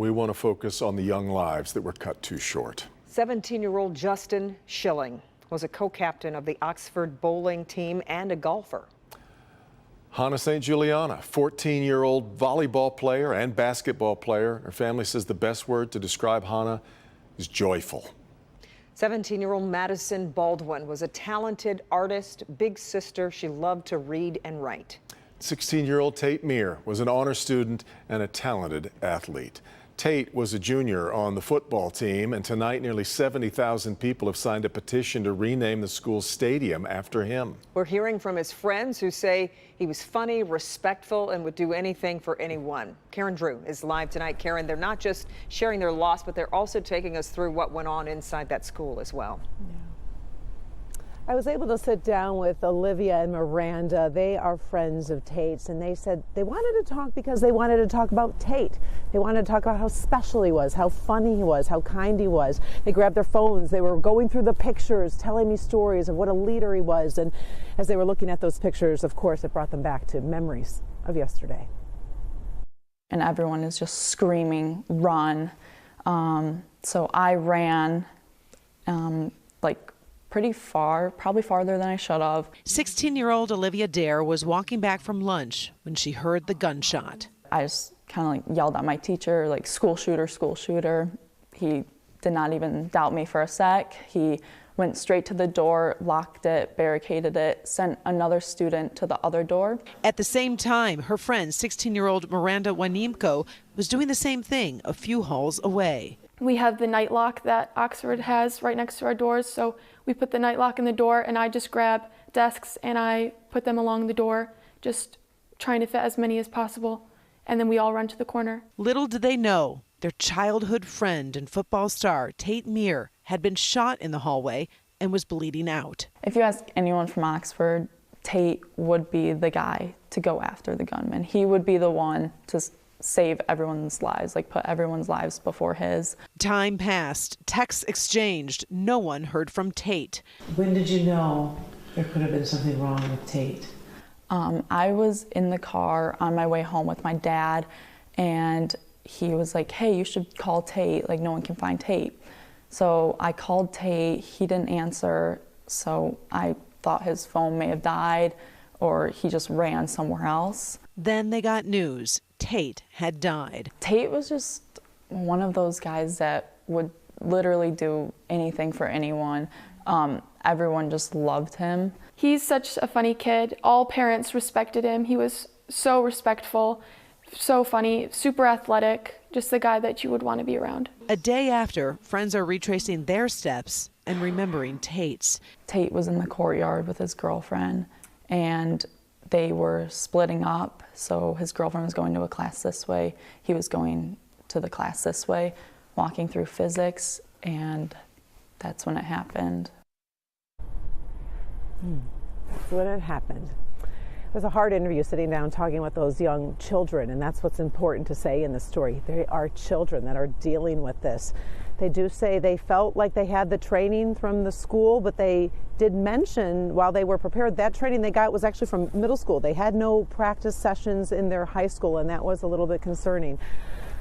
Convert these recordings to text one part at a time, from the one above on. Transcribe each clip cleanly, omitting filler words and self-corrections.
We want to focus on the young lives that were cut too short. 17-year-old Justin Schilling was a co-captain of the Oxford bowling team and a golfer. Hannah St. Juliana, 14-year-old volleyball player and basketball player. Her family says the best word to describe Hannah is joyful. 17-year-old MADISYN Baldwin was a talented artist, big sister. She loved to read and write. 16-year-old Tate Meir was an honor student and a talented athlete. Tate was a junior on the football team, and tonight nearly 70,000 people have signed a petition to rename the school's stadium after him. We're hearing from his friends who say he was funny, respectful, and would do anything for anyone. Karen Drew is live tonight. Karen, they're not just sharing their loss, but they're also taking us through what went on inside that school as well. Yeah. I was able to sit down with Olivia and Miranda. They are friends of Tate's, and they said they wanted to talk because they wanted to talk about Tate. They wanted to talk about how special he was, how funny he was, how kind he was. They grabbed their phones. They were going through the pictures, telling me stories of what a leader he was. And as they were looking at those pictures, of course, it brought them back to memories of yesterday. And everyone is just screaming, run. So I ran pretty far, probably farther than I should have. 16-year-old Olivia Dare was walking back from lunch when she heard the gunshot. I just kind of yelled at my teacher, like, school shooter, school shooter. He did not even doubt me for a sec. He went straight to the door, locked it, barricaded it, sent another student to the other door. At the same time, her friend, 16-year-old Miranda Wanimko, was doing the same thing a few halls away. We have the night lock that Oxford has right next to our doors, so we put the night lock in the door, and I just grab desks and I put them along the door, just trying to fit as many as possible, and then we all run to the corner. Little did they know, their childhood friend and football star, Tate Meir, had been shot in the hallway and was bleeding out. If you ask anyone from Oxford, Tate would be the guy to go after the gunman. He would be the one to save everyone's lives, like put everyone's lives before his. Time passed, texts exchanged, no one heard from Tate. When did you know there could have been something wrong with Tate? I was in the car on my way home with my dad, and he was like, hey, you should call Tate, like no one can find Tate. So I called Tate, he didn't answer, so I thought his phone may have died or he just ran somewhere else. Then they got news. Tate had died. Tate was just one of those guys that would literally do anything for anyone. Everyone just loved him. He's such a funny kid. All parents respected him. He was so respectful, so funny, super athletic, just the guy that you would want to be around. A day after, friends are retracing their steps and remembering Tate's. Tate was in the courtyard with his girlfriend, and they were splitting up, so his girlfriend was going to a class this way, he was going to the class this way, walking through physics, and that's when it happened. That's when it happened. It was a hard interview, sitting down talking with those young children, and that's what's important to say in the story. They are children that are dealing with this. They do say they felt like they had the training from the school, but they did mention while they were prepared, that training they got was actually from middle school. They had no practice sessions in their high school, and that was a little bit concerning.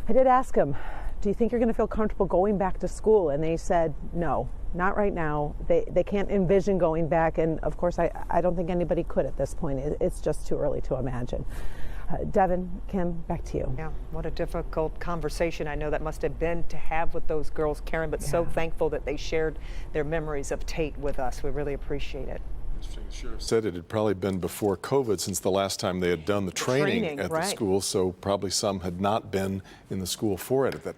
I did ask them, do you think you're going to feel comfortable going back to school? And they said, no, not right now. They can't envision going back, and of course I don't think anybody could at this point. It's just too early to imagine. Devin, Kim, back to you. Yeah, what a difficult conversation I know that must have been to have with those girls, Karen, but so thankful that they shared their memories of Tate with us. We really appreciate it. The sheriff said it had probably been before COVID since the last time they had done the training at the school, so probably some had not been in the school for it at that time.